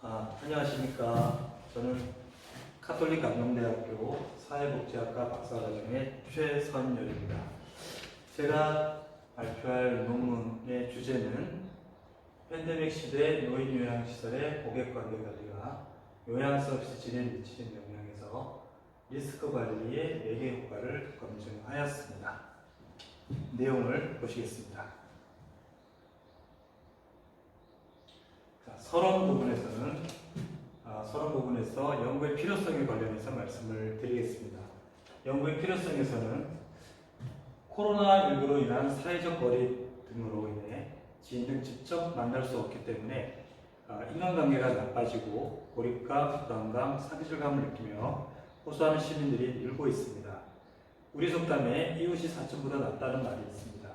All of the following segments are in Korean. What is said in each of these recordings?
안녕하십니까. 저는 카톨릭 감동대학교 사회복지학과 박사과정의 최선열입니다. 제가 발표할 논문의 주제는 팬데믹 시대 노인 요양시설의 고객관계 관리가 요양서비스 질에 미치는 영향에서 리스크 관리의 매개 효과를 검증하였습니다. 내용을 보시겠습니다. 서론 부분에서 연구의 필요성에 관련해서 말씀을 드리겠습니다. 연구의 필요성에서는 코로나19로 인한 사회적 거리 등으로 인해 지인 등 직접 만날 수 없기 때문에 인간관계가 나빠지고 고립감, 불안감, 사기질감을 느끼며 호소하는 시민들이 늘고 있습니다. 우리 속담에 이웃이 사촌보다 낫다는 말이 있습니다.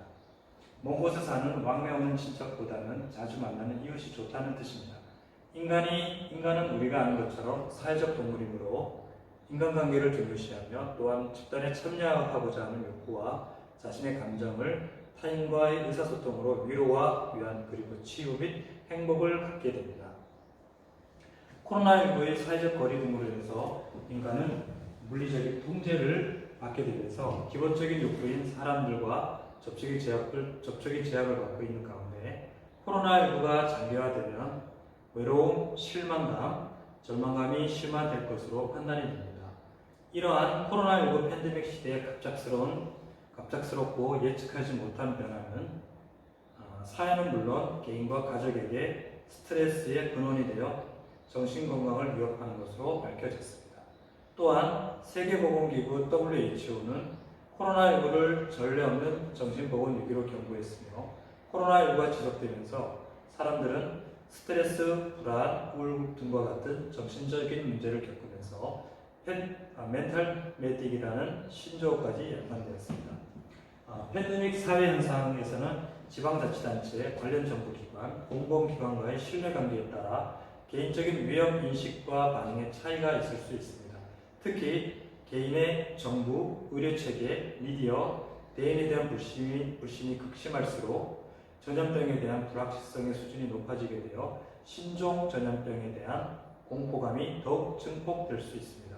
먼 곳에 사는 왕래 없는 친척보다는 자주 만나는 이웃이 좋다는 뜻입니다. 인간은 우리가 아는 것처럼 사회적 동물이므로 인간관계를 중요시하며 또한 집단에 참여하고자 하는 욕구와 자신의 감정을 타인과의 의사소통으로 위로와 위안 그리고 치유 및 행복을 갖게 됩니다. 코로나19의 사회적 거리 등으로 인해서 인간은 물리적인 통제를 받게 되면서 기본적인 욕구인 사람들과 접촉의 제약을 받고 있는 가운데 코로나19가 장기화되면 외로움, 실망감, 절망감이 심화될 것으로 판단이 됩니다. 이러한 코로나19 팬데믹 시대의 갑작스럽고 예측하지 못한 변화는 사회는 물론 개인과 가족에게 스트레스의 근원이 되어 정신건강을 위협하는 것으로 밝혀졌습니다. 또한 세계보건기구 WHO는 코로나19를 전례 없는 정신보건 위기로 경고했으며 코로나19가 지속되면서 사람들은 스트레스, 불안, 우울 등과 같은 정신적인 문제를 겪으면서 멘탈 메딕이라는 신조어까지 연관되었습니다. 팬데믹 사회 현상에서는 지방자치단체, 관련 정부기관, 공공기관과의 신뢰관계에 따라 개인적인 위험 인식과 반응의 차이가 있을 수 있습니다. 특히 개인의 정부, 의료체계, 미디어, 대인에 대한 불신이 극심할수록 전염병에 대한 불확실성의 수준이 높아지게 되어 신종 전염병에 대한 공포감이 더욱 증폭될 수 있습니다.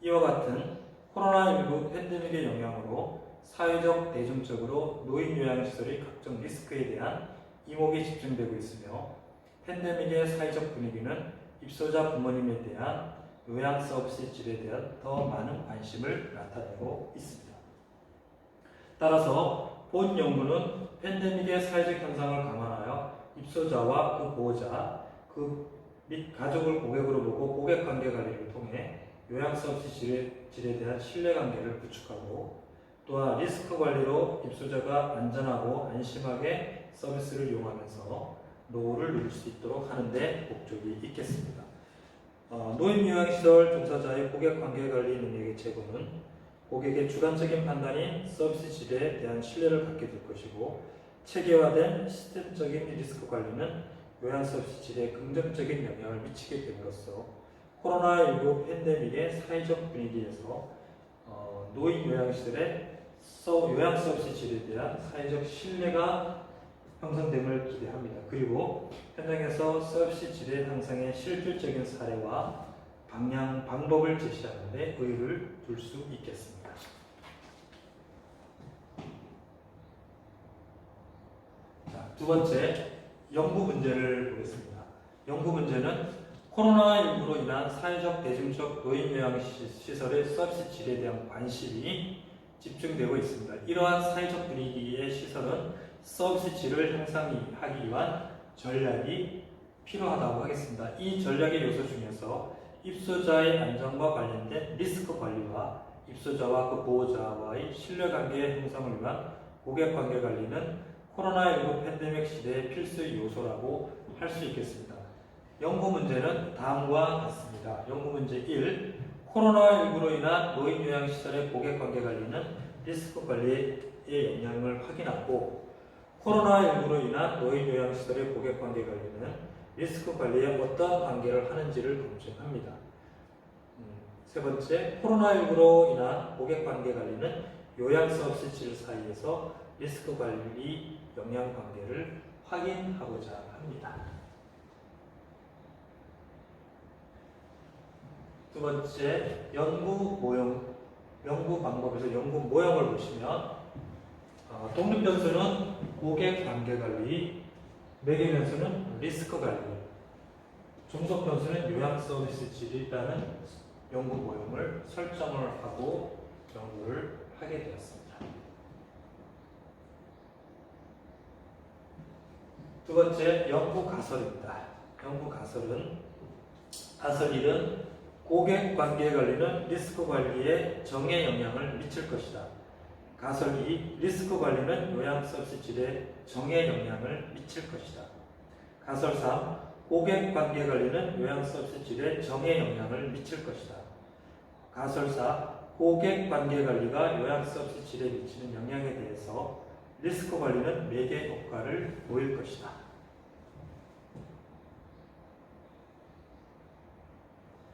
이와 같은 코로나19 팬데믹의 영향으로 사회적, 대중적으로 노인 요양시설의 각종 리스크에 대한 이목이 집중되고 있으며 팬데믹의 사회적 분위기는 입소자 부모님에 대한 요양 서비스 질에 대한 더 많은 관심을 나타내고 있습니다. 따라서 본 연구는 팬데믹의 사회적 현상을 감안하여 입소자와 그 보호자, 및 가족을 고객으로 보고 고객 관계 관리를 통해 요양 서비스 질에 대한 신뢰관계를 구축하고 또한 리스크 관리로 입소자가 안전하고 안심하게 서비스를 이용하면서 노후를 누릴 수 있도록 하는 데 목적이 있겠습니다. 노인 요양시설 종사자의 고객 관계 관리 능력의 제고는 고객의 주관적인 판단이 서비스 질에 대한 신뢰를 갖게 될 것이고 체계화된 시스템적인 리스크 관리는 요양 서비스 질에 긍정적인 영향을 미치게 됨으로써 코로나19 팬데믹의 사회적 분위기에서 노인 요양시설의 요양 서비스 질에 대한 사회적 신뢰가 형성됨을 기대합니다. 그리고 현장에서 서비스 질의 향상의 실질적인 사례와 방법을 제시하는 데 의의를 둘 수 있겠습니다. 두 번째, 연구 문제를 보겠습니다. 연구 문제는 코로나19로 인한 사회적, 대중적 노인 요양시설의 서비스 질에 대한 관심이 집중되고 있습니다. 이러한 사회적 분위기의 시설은 서비스 질을 향상하기 위한 전략이 필요하다고 하겠습니다. 이 전략의 요소 중에서 입소자의 안전과 관련된 리스크 관리와 입소자와 그 보호자와의 신뢰관계 형성을 위한 고객관계 관리는 코로나19 팬데믹 시대의 필수 요소라고 할 수 있겠습니다. 연구 문제는 다음과 같습니다. 연구 문제 1. 코로나19로 인한 노인 요양시설의 고객관계 관리는 리스크 관리의 영향을 확인하고 코로나19로 인한 노인 요양시설의 고객관계 관리는 리스크 관리에 어떤 관계를 하는지를 검증합니다. 세 번째, 코로나19로 인한 고객관계 관리는 요양 서비스 질 사이에서 리스크 관리 영향 관계를 확인하고자 합니다. 두 번째, 연구 방법에서 연구 모형을 보시면 독립 변수는 고객 관계 관리, 매개 변수는 리스크 관리, 종속 변수는 요양 서비스 질이라는 연구 모형을 설정을 하고 연구를 하게 되었습니다. 두 번째, 연구 가설입니다. 연구 가설 1은 고객 관계 관리는 리스크 관리에 정의 영향을 미칠 것이다. 가설 2, 리스크 관리는 요양 서비스 질에 정의 영향을 미칠 것이다. 가설 3, 고객 관계 관리는 요양 서비스 질에 정의 영향을 미칠 것이다. 가설 4, 고객 관계 관리가 요양 서비스 질에 미치는 영향에 대해서 리스크 관리는 매개 효과를 보일 것이다.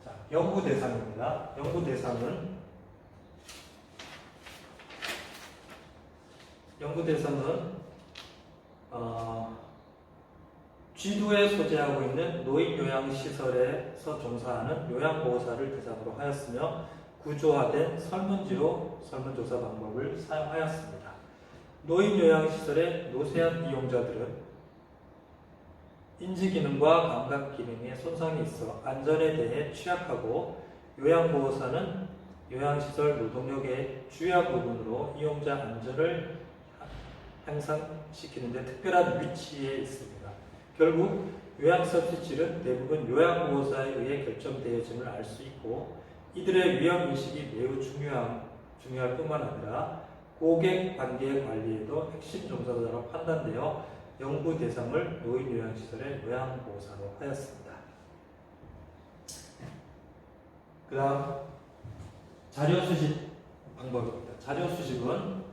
자, 연구 대상입니다. 연구 대상은 쥐도에 소재하고 있는 노인요양시설에서 종사하는 요양보호사를 대상으로 하였으며 구조화된 설문지로 설문조사 방법을 사용하였습니다. 노인요양시설의 노쇠한 이용자들은 인지기능과 감각기능에 손상이 있어 안전에 대해 취약하고 요양보호사는 요양시설 노동력의 주요 부분으로 이용자 안전을 향상시키는 데 특별한 위치에 있습니다. 결국 요양서비스 질은 대부분 요양보호사에 의해 결정되어짐을 알 수 있고 이들의 위험인식이 매우 중요할 뿐만 아니라 고객 관계 관리에도 핵심 종사자로 판단되어 연구 대상을 노인요양시설의 요양보호사로 하였습니다. 그 다음 자료수집 방법입니다. 자료수집은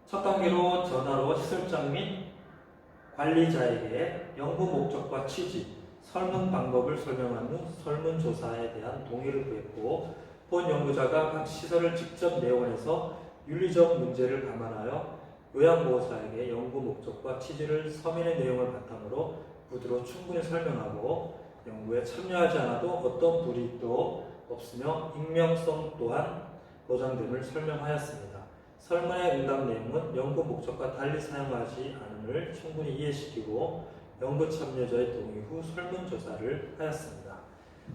첫 단계로 전화로 시설장 및 관리자에게 연구 목적과 취지, 설문 방법을 설명한 후 설문조사에 대한 동의를 구했고 본 연구자가 각 시설을 직접 내원해서 윤리적 문제를 감안하여 요양보호사에게 연구 목적과 취지를 서면의 내용을 바탕으로 구두로 충분히 설명하고 연구에 참여하지 않아도 어떤 불이익도 없으며 익명성 또한 보장됨을 설명하였습니다. 설문의 응답 내용은 연구 목적과 달리 사용하지 않음을 충분히 이해시키고 연구 참여자의 동의 후 설문조사를 하였습니다.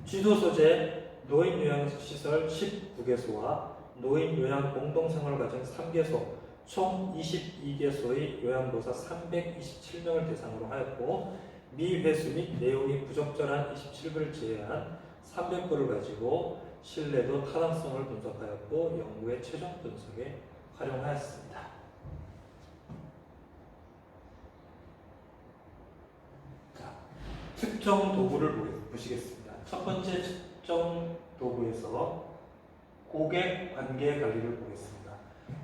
쥐도 소재 노인요양시설 19개소와 노인요양 공동생활과정 3개소 총 22개소의 요양보호사 327명을 대상으로 하였고 미회수 및 내용이 부적절한 27부를 제외한 300부를 가지고 신뢰도 타당성을 분석하였고 연구의 최종 분석에 활용하였습니다. 자, 측정 도구를 보시겠습니다. 첫 번째 측정 도구에서 고객 관계 관리를 보겠습니다.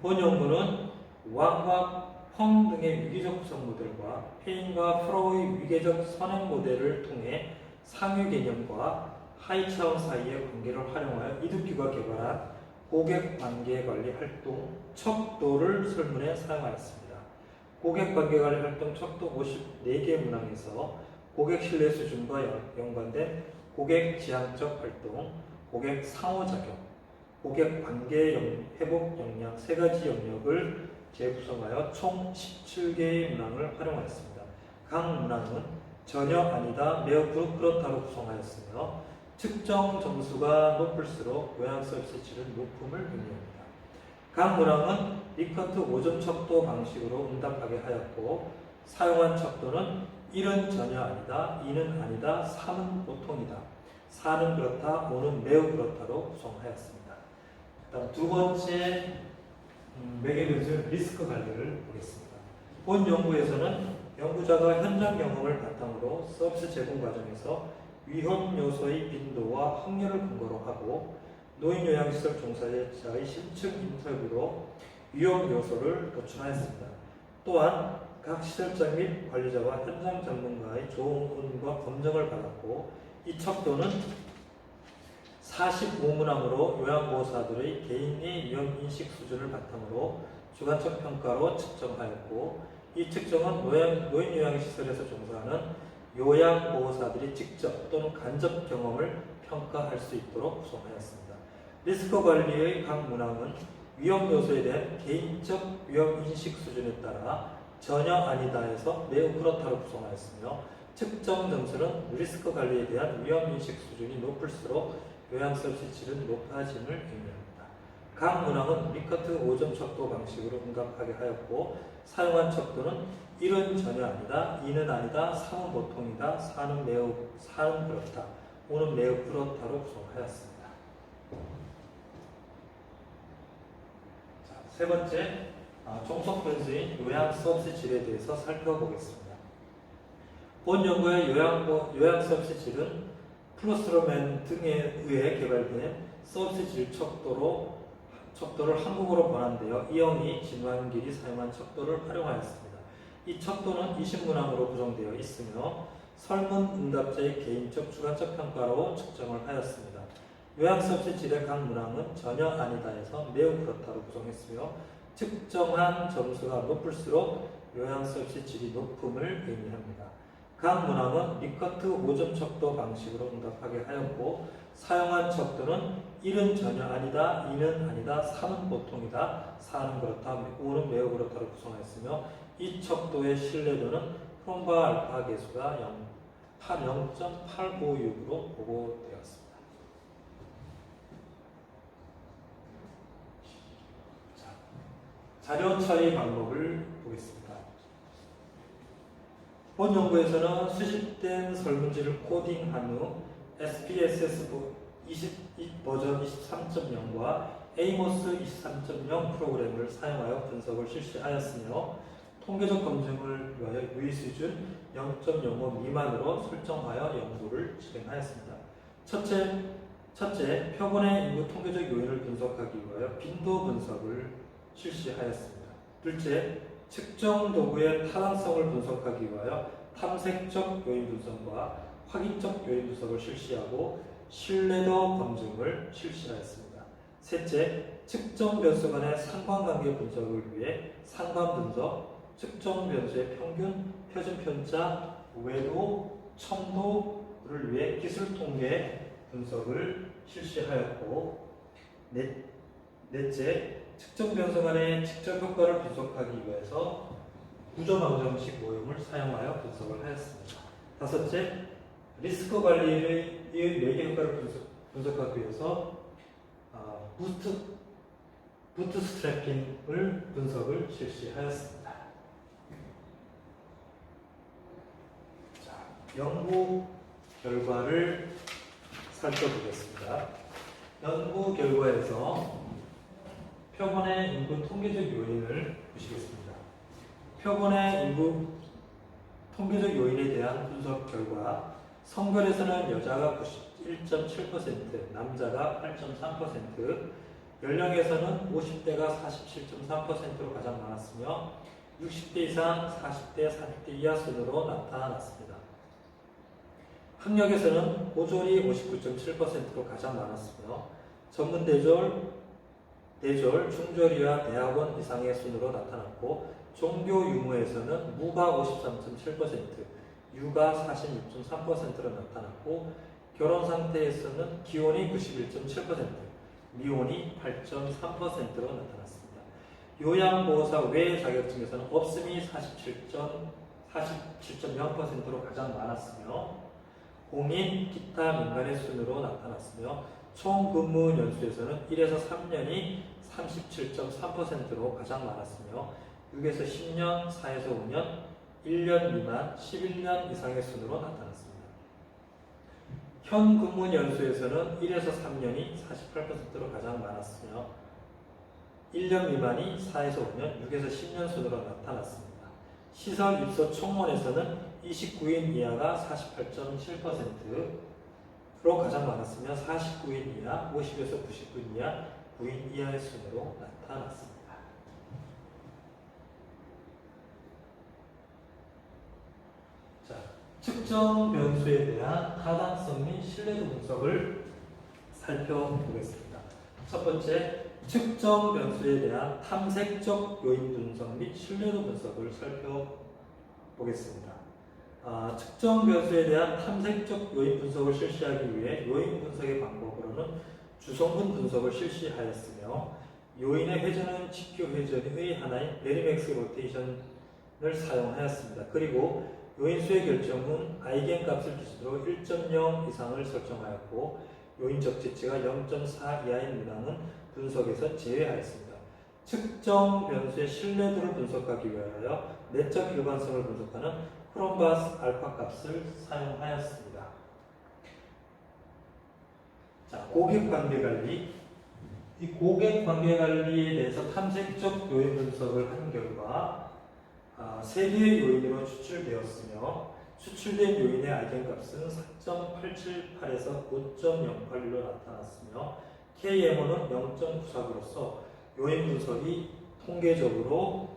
본 연구는 왕과 펑 등의 위기적 구성 모델과 페인과 프로의 위계적 선행 모델을 통해 상위 개념과 하위 차원 사이의 관계를 활용하여 이두피가 개발한 고객 관계 관리 활동 척도를 설문에 사용하였습니다. 고객 관계 관리 활동 척도 54개 문항에서 고객 신뢰 수준과 연관된 고객 지향적 활동, 고객 상호작용, 고객 관계 회복 역량 3가지 영역을 재구성하여 총 17개의 문항을 활용하였습니다. 각 문항은 전혀 아니다, 매우 그렇다로 구성하였으며 측정 점수가 높을수록 요양 서비스 질은 높음을 의미합니다. 각 문항은 리커트 5점 척도 방식으로 응답하게 하였고 사용한 척도는 1은 전혀 아니다, 2는 아니다, 3은 보통이다, 4는 그렇다, 5는 매우 그렇다로 구성하였습니다. 다음 두 번째 매개 변수 리스크 관리를 보겠습니다. 본 연구에서는 연구자가 현장 경험을 바탕으로 서비스 제공 과정에서 위험 요소의 빈도와 확률을 근거로 하고 노인요양시설 종사자의 심층 인터뷰로 위험 요소를 도출하였습니다. 또한 각 시설장 및 관리자와 현장 전문가의 조언과 검증을 받았고 이 척도는 45문항으로 요양보호사들의 개인의 위험인식 수준을 바탕으로 주관적 평가로 측정하였고 이 측정은 노인요양시설에서 종사하는 요양보호사들이 직접 또는 간접 경험을 평가할 수 있도록 구성하였습니다. 리스크 관리의 각 문항은 위험 요소에 대한 개인적 위험 인식 수준에 따라 전혀 아니다에서 매우 그렇다로 구성하였으며 측정 점수는 리스크 관리에 대한 위험 인식 수준이 높을수록 요양 서비스 질은 높아짐을 의미합니다. 각 문항은 리커트 5점 척도 방식으로 응답하게 하였고 사용한 척도는 1은 전혀 아니다, 2는 아니다, 3은 보통이다, 4는 그렇다, 5는 매우 그렇다로 구성하였습니다. 자, 세 번째, 종속 변수인 요양 서비스 질에 대해서 살펴보겠습니다. 본 연구의 요양 서비스 질은 플러스로맨 등에 의해 개발된 서비스 질 척도를 한국어로 번안되어 이영희, 진완길이 사용한 척도를 활용하였습니다. 이 척도는 20문항으로 구성되어 있으며 설문 응답자의 개인적 주관적 평가로 측정을 하였습니다. 요양 서비스 질의 각 문항은 전혀 아니다에서 매우 그렇다로 구성했으며 측정한 점수가 높을수록 요양 서비스 질이 높음을 의미합니다. 각 문항은 리커트 5점 척도 방식으로 응답하게 하였고 사용한 척도는 1은 전혀 아니다, 2는 아니다, 3은 보통이다, 4는 그렇다, 5는 매우 그렇다로 구성하였으며 이 척도의 신뢰도는 프롬바 알파 계수가 0.856으로 보고되었습니다. 자료 처리 방법을 보겠습니다. 본 연구에서는 수집된 설문지를 코딩한 후 SPSS 버전 23.0과 에이모스 23.0 프로그램을 사용하여 분석을 실시하였으며 통계적 검증을 위하여 유의 수준 0.05 미만으로 설정하여 연구를 진행하였습니다. 첫째, 표본의 인구 통계적 요인을 분석하기 위하여 빈도 분석을 실시하였습니다. 둘째, 측정 도구의 타당성을 분석하기 위하여 탐색적 요인 분석과 확인적 요인 분석을 실시하고 신뢰도 검증을 실시하였습니다. 셋째, 측정 변수 간의 상관관계 분석을 위해 상관 분석, 측정 변수의 평균, 표준 편차, 외도, 첨도를 위해 기술 통계 분석을 실시하였고 넷째, 측정 변수 간의 직접 효과를 분석하기 위해서 구조망정식 모형을 사용하여 분석을 하였습니다. 다섯째, 리스크 관리의 매개 효과를 분석하기 위해서 부트스트래핑을 분석을 실시하였습니다. 자, 연구 결과를 살펴보겠습니다. 연구 결과에서 표본의 인구 통계적 요인을 보시겠습니다. 표본의 인구 통계적 요인에 대한 분석 결과 성별에서는 여자가 91.7%, 남자가 8.3%, 연령에서는 50대가 47.3%로 가장 많았으며 60대 이상, 40대, 40대 이하 순으로 나타났습니다. 학력에서는 고졸이 59.7%로 가장 많았으며 전문대졸, 중졸이와 대학원 이상의 순으로 나타났고 종교 유무에서는 무가 53.7%, 유가 46.3%로 나타났고 결혼 상태에서는 기혼이 91.7%, 미혼이 8.3%로 나타났습니다. 요양보호사 외 자격증에서는 없음이 47.0%로 가장 많았으며 공인, 기타 민간의 순으로 나타났으며 총 근무 연수에서는 1에서 3년이 37.3%로 가장 많았으며 6에서 10년, 4에서 5년, 1년 미만, 11년 이상의 순으로 나타났습니다. 현 근무 연수에서는 1에서 3년이 48%로 가장 많았으며 1년 미만이 4에서 5년, 6에서 10년 순으로 나타났습니다. 시설 입소 총원에서는 29인 이하가 48.7%로 가장 많았으며 49인 이하, 50에서 99인 이하, 9인 이하의 순으로 나타났습니다. 자, 측정 변수에 대한 타당성 및 신뢰도 분석을 살펴보겠습니다. 첫 번째, 측정 변수에 대한 탐색적 요인 분석 및 신뢰도 분석을 살펴보겠습니다. 측정 변수에 대한 탐색적 요인 분석을 실시하기 위해 요인 분석의 방법으로는 주성분 분석을 실시하였으며 요인의 회전은 직교 회전의 하나인 베리맥스 로테이션을 사용하였습니다. 그리고 요인수의 결정은 아이겐 값을 기준으로 1.0 이상을 설정하였고 요인 적재치가 0.4 이하인 문항은 분석에서 제외하였습니다. 측정 변수의 신뢰도를 분석하기 위하여 내적 일관성을 분석하는 크롬바스 알파 값을 사용하였습니다. 자, 고객 관계 관리. 이 고객 관계 관리에 대해서 탐색적 요인 분석을 한 결과 3개의 요인으로 추출되었으며 추출된 요인의 아이겐값은 4.878에서 5.08로 나타났으며 KMO는 0.94으로서 요인 분석이 통계적으로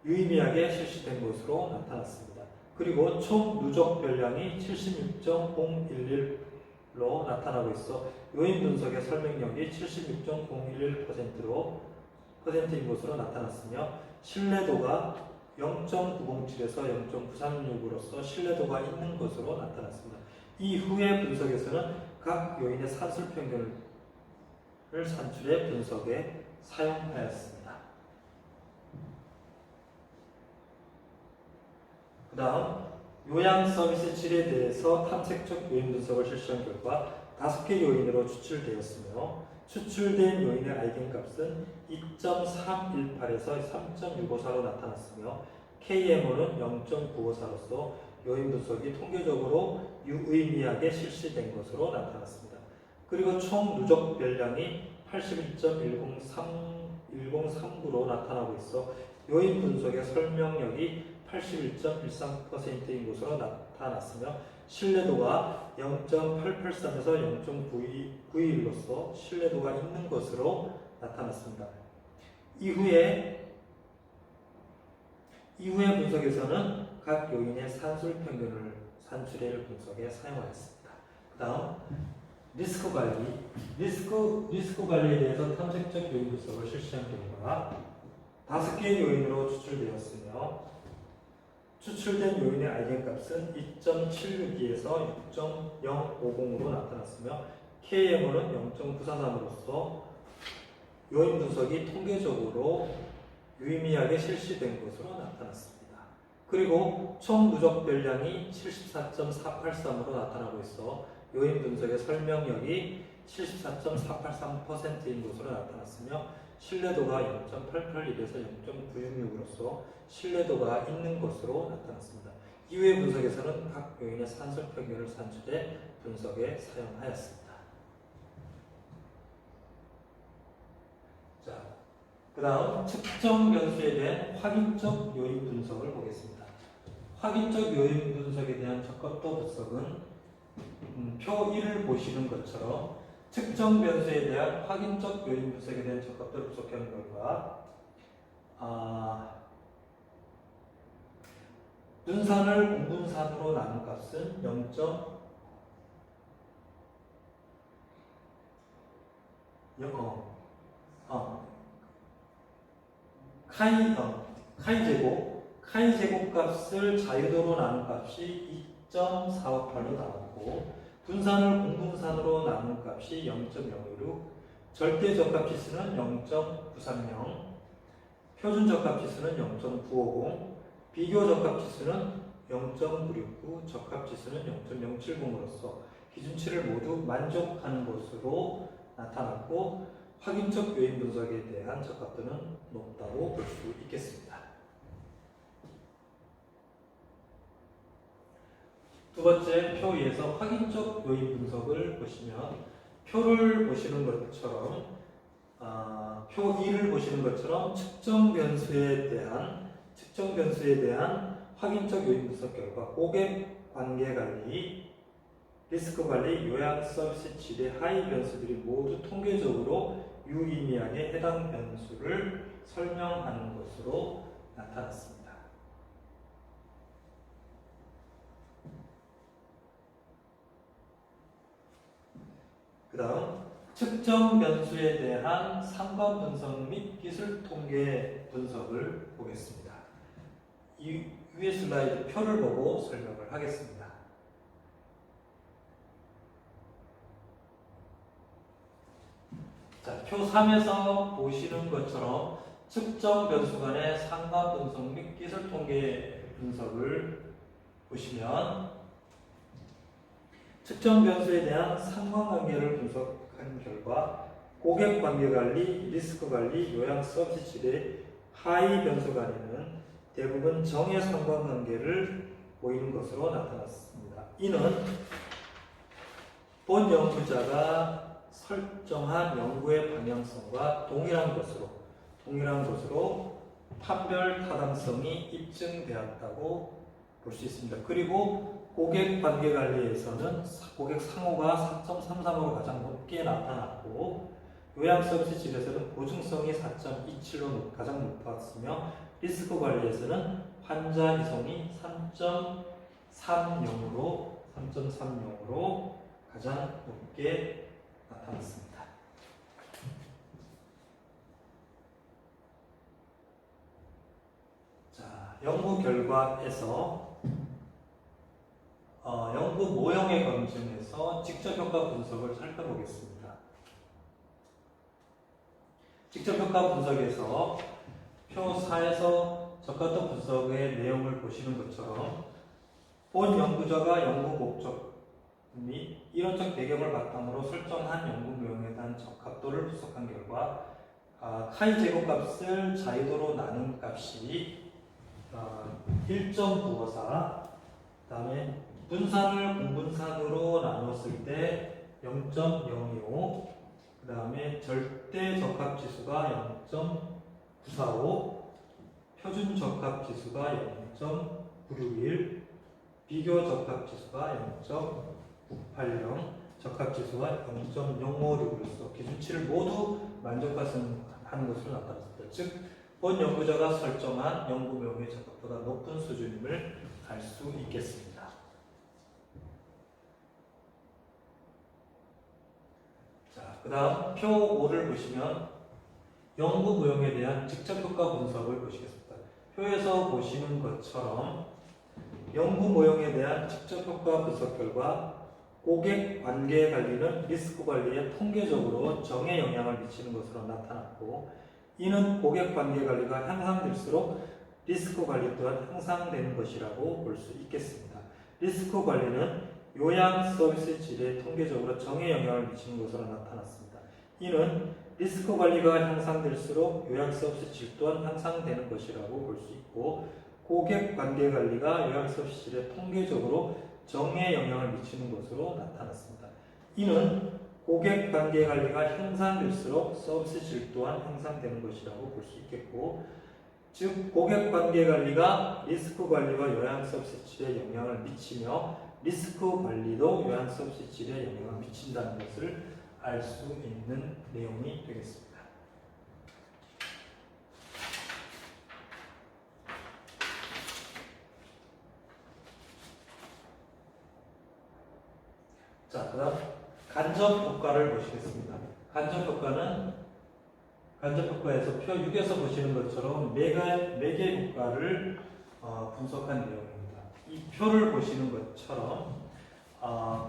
유의미하게 실시된 것으로 나타났습니다. 그리고 총 누적 변량이 76.011로 나타나고 있어 요인 분석의 설명력이 76.011%인 것으로 나타났으며 신뢰도가 0.907에서 0.936으로서 신뢰도가 있는 것으로 나타났습니다. 이후의 분석에서는 각 요인의 산술 평균을 산출해 분석에 사용하였습니다. 그 다음 요양 서비스 질에 대해서 탐색적 요인 분석을 실시한 결과 5개 요인으로 추출되었으며 추출된 요인의 아이겐값은 2.318에서 3.654로 나타났으며 KMO는 0.954로서 요인 분석이 통계적으로 유의미하게 실시된 것으로 나타났습니다. 그리고 총 누적 변량이 81.103%로 나타나고 있어 요인 분석의 설명력이 81.13%인 것으로 나타났으며 신뢰도가 0.883에서 0.921로서 신뢰도가 있는 것으로 나타났습니다. 이후에 분석에서는 각 요인의 산술 평균을 산출해 분석에 사용하였습니다. 그 다음 리스크 관리. 리스크 관리에 대해서 탐색적 요인 분석을 실시한 결과 5개의 요인으로 추출되었으며 추출된 요인의 아이겐값은 2.762에서 6.050으로 나타났으며 KMO는 0.943으로서 요인 분석이 통계적으로 유의미하게 실시된 것으로 나타났습니다. 그리고 총 누적 변량이 74.483으로 나타나고 있어 요인 분석의 설명력이 74.483%인 것으로 나타났으며 신뢰도가 0.881에서 0.966으로서 신뢰도가 있는 것으로 나타났습니다. 이후의 분석에서는 각 요인의 산술 평균을 산출해 분석에 사용하였습니다. 자, 그 다음 측정 변수에 대한 확인적 요인 분석을 보겠습니다. 확인적 요인 분석에 대한 적합도 분석은 표 1을 보시는 것처럼 측정 변수에 대한 확인적 요인 분석에 대한 적합도를 분석하는 결과 분산을 공분산으로 나눈 값은 0. 카이 제곱 값을 자유도로 나눈 값이 2.458로 나왔고 분산을 공분산으로 나눈 값이 0.016, 절대 적합지수는 0.930, 표준 적합지수는 0.950, 비교 적합지수는 0.969, 적합지수는 0.070으로서 기준치를 모두 만족하는 것으로 나타났고 확인적 요인 분석에 대한 적합도는 높다고 볼 수 있겠습니다. 두 번째 표 2에서 확인적 요인 분석을 보시면 표를 보시는 것처럼 표 2를 보시는 것처럼 측정 변수에 대한 확인적 요인 분석 결과 고객 관계 관리, 리스크 관리, 요양 서비스 질의 하위 변수들이 모두 통계적으로 유의미하게 해당 변수를 설명하는 것으로 나타났습니다. 그 다음 측정 변수에 대한 상관 분석 및 기술 통계 분석을 보겠습니다. 이 위의 슬라이드 표를 보고 설명을 하겠습니다. 자, 표 3에서 보시는 것처럼 측정 변수 간의 상관 분석 및 기술 통계 분석을 보시면 측정 변수에 대한 상관관계를 분석한 결과 고객 관계 관리, 리스크 관리, 요양 서비스 질의 하위 변수 간에는 대부분 정의 상관관계를 보이는 것으로 나타났습니다. 이는 본 연구자가 설정한 연구의 방향성과 동일한 것으로 판별 타당성이 입증되었다고 볼 수 있습니다. 그리고 고객 관계 관리에서는 고객 상호가 4.33으로 가장 높게 나타났고, 요양 서비스 질에서는 보증성이 4.27로 가장 높았으며, 리스크 관리에서는 환자 이송이 3.30으로 가장 높게 나타났습니다. 자, 연구 결과에서 연구 모형의 검증에서 직접 효과 분석을 살펴보겠습니다. 직접 효과 분석에서 표 4에서 적합도 분석의 내용을 보시는 것처럼 본 연구자가 연구 목적 및 이론적 배경을 바탕으로 설정한 연구 모형에 대한 적합도를 분석한 결과 카이 제곱값을 자유도로 나눈 값이 1.954, 그 다음에 분산을 공분산으로 나눴을 때 0.025, 그 다음에 절대 적합지수가 0.945, 표준 적합지수가 0.961, 비교 적합지수가 0.980, 적합지수가 0.056으로서 기준치를 모두 만족하는 것으로 나타났습니다. 즉, 본 연구자가 설정한 연구 모형의 적합도가 높은 수준임을 알 수 있겠습니다. 자, 그 다음 표 5를 보시면 연구 모형에 대한 직접 효과 분석을 보시겠습니다. 표에서 보시는 것처럼 연구 모형에 대한 직접 효과 분석 결과 고객 관계 관리는 리스크 관리에 통계적으로 정의 영향을 미치는 것으로 나타났고, 이는 고객 관계 관리가 향상될수록 리스크 관리 또한 향상되는 것이라고 볼 수 있겠습니다. 리스크 관리는 요양 서비스 질에 통계적으로 정의 영향을 미치는 것으로 나타났습니다. 이는 리스크 관리가 향상될수록 요양 서비스 질 또한 향상되는 것이라고 볼 수 있고, 고객 관계 관리가 요양 서비스 질에 통계적으로 정의 영향을 미치는 것으로 나타났습니다. 이는 고객 관계 관리가 향상될수록 서비스 질 또한 향상되는 것이라고 볼 수 있겠고, 즉 고객 관계 관리가 리스크 관리와 요양 서비스 질에 영향을 미치며 리스크 관리도 요양 서비스 질에 영향을 미친다는 것을 알 수 있는 내용이 되겠습니다. 자, 그 다음 간접 효과를 보시겠습니다. 간접 효과에서 표 6에서 보시는 것처럼 매개 효과를 분석한 내용입니다. 이 표를 보시는 것처럼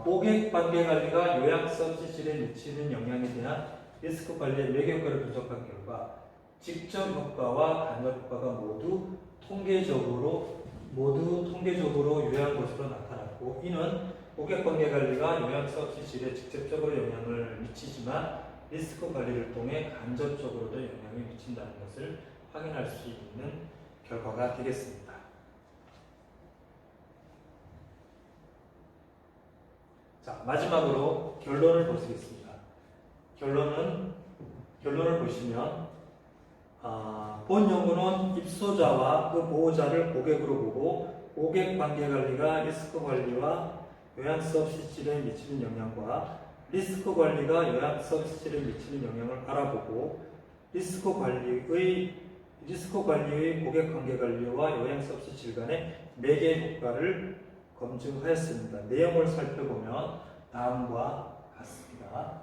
고객 관계 관리가 요양 서비스 질에 미치는 영향에 대한 리스크 관리의 매개 효과를 분석한 결과 직접 효과와 간접 효과가 모두 통계적으로 유효한 것으로 나타났고, 이는 고객 관계 관리가 요양 서비스 질에 직접적으로 영향을 미치지만 리스크 관리를 통해 간접적으로도 영향을 미친다는 것을 확인할 수 있는 결과가 되겠습니다. 자, 마지막으로 결론을 보시겠습니다. 결론을 보시면 본 연구는 입소자와 그 보호자를 고객으로 보고 고객 관계 관리가 리스크 관리와 요양 서비스 질에 미치는 영향과 리스크 관리가 요양 서비스 질에 미치는 영향을 알아보고 리스크 관리의 고객 관계 관리와 요양 서비스 질 간의 매개 효과를 검증하였습니다. 내용을 살펴보면 다음과 같습니다.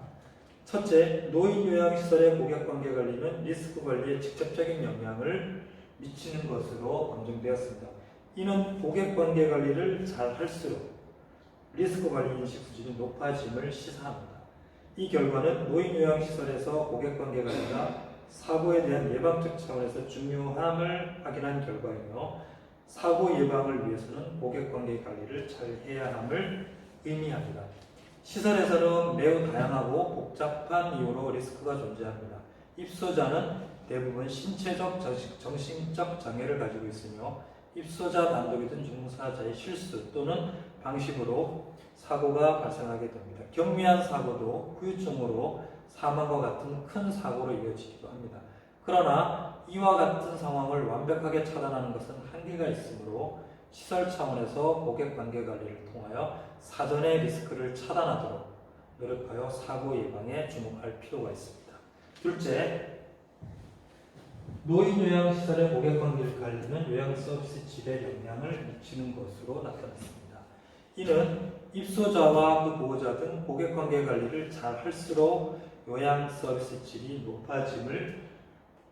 첫째, 노인 요양시설의 고객관계 관리는 리스크 관리에 직접적인 영향을 미치는 것으로 검증되었습니다. 이는 고객관계 관리를 잘 할수록 리스크 관리 인식 수준이 높아짐을 시사합니다. 이 결과는 노인 요양시설에서 고객관계 관리가 사고에 대한 예방적 차원에서 중요함을 확인한 결과이며 사고 예방을 위해서는 고객관계 관리를 잘 해야 함을 의미합니다. 시설에서는 매우 다양하고 복잡한 이유로 리스크가 존재합니다. 입소자는 대부분 신체적, 정신적 장애를 가지고 있으며 입소자 단독이든 중사자의 실수 또는 방식으로 사고가 발생하게 됩니다. 경미한 사고도 후유증으로 사망과 같은 큰 사고로 이어지기도 합니다. 그러나 이와 같은 상황을 완벽하게 차단하는 것은 한계가 있으므로 시설 차원에서 고객관계 관리를 통하여 사전에 리스크를 차단하도록 노력하여 사고 예방에 주목할 필요가 있습니다. 둘째, 노인 요양시설의 고객관계 관리는 요양 서비스 질에 영향을 미치는 것으로 나타났습니다. 이는 입소자와 그 보호자 등 고객관계 관리를 잘 할수록 요양 서비스 질이 높아짐을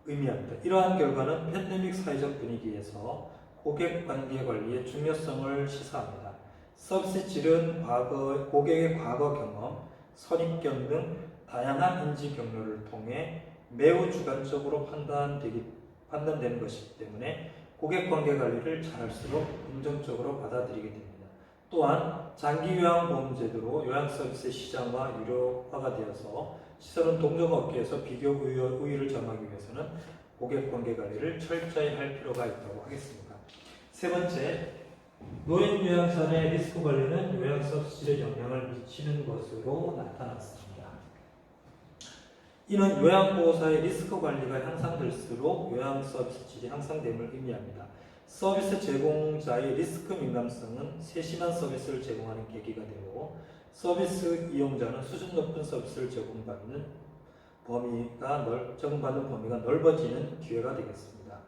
의미합니다. 이러한 결과는 팬데믹 사회적 분위기에서 고객관계 관리의 중요성을 시사합니다. 서비스 질은 고객의 과거 경험, 선입견 등 다양한 인지 경로를 통해 매우 주관적으로 판단되는 것이기 때문에 고객관계 관리를 잘할수록 긍정적으로 받아들이게 됩니다. 또한 장기요양보험제도로 요양서비스 시장화 유료화가 되어서 시설은 동종업계에서 비교 우위를 점하기 위해서는 고객관계 관리를 철저히 할 필요가 있다고 하겠습니다. 세 번째, 노인 요양시설의 리스크 관리는 요양서비스에 영향을 미치는 것으로 나타났습니다. 이는 요양보호사의 리스크 관리가 향상될수록 요양서비스 질이 향상됨을 의미합니다. 서비스 제공자의 리스크 민감성은 세심한 서비스를 제공하는 계기가 되고 서비스 이용자는 수준 높은 서비스를 제공받는 범위가 넓어지는 기회가 되겠습니다.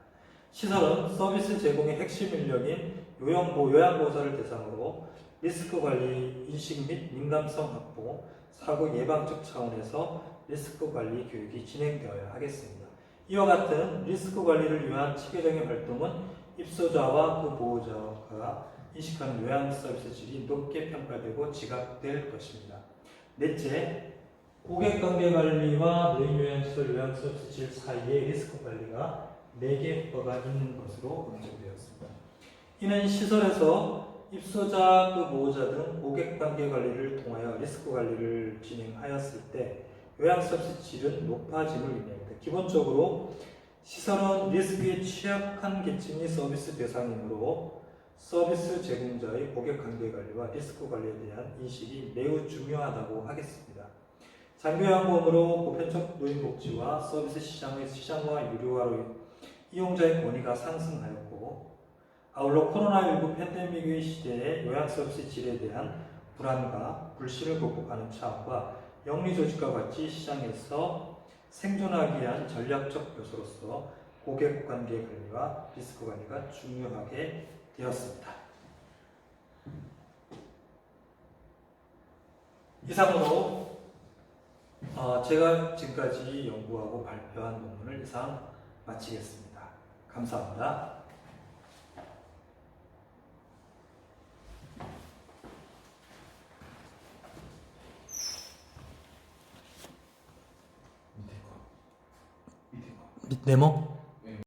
시설은 서비스 제공의 핵심 인력인 요양보호사를 대상으로 리스크 관리 인식 및 민감성 확보, 사고 예방적 차원에서 리스크 관리 교육이 진행되어야 하겠습니다. 이와 같은 리스크 관리를 위한 체계적인 활동은 입소자와 그 보호자가 인식하는 요양 서비스 질이 높게 평가되고 지각될 것입니다. 넷째, 고객관계 관리와 노인 요양시설 요양 서비스 질 사이의 리스크 관리가 매개효과가 있는 것으로 검증되었습니다. 이는 시설에서 입소자, 그 보호자 등 고객관계 관리를 통하여 리스크 관리를 진행하였을 때 요양 서비스 질은 높아짐을 의미합니다. 기본적으로 시설은 리스크에 취약한 계층이 서비스 대상이므로 서비스 제공자의 고객관계 관리와 리스크 관리에 대한 인식이 매우 중요하다고 하겠습니다. 장기요양보험으로 보편적 노인복지와 서비스 시장의 시장화 유료화로 이용자의 권위가 상승하였고 아울러 코로나19 팬데믹의 시대에 요양서비스 질에 대한 불안과 불신을 극복하는 차원과 영리조직과 같이 시장에서 생존하기 위한 전략적 요소로서 고객관계 관리와 리스크 관리가 중요하게 되었습니다. 이상으로 제가 지금까지 연구하고 발표한 논문을 이상 마치겠습니다. 감사합니다. 네모?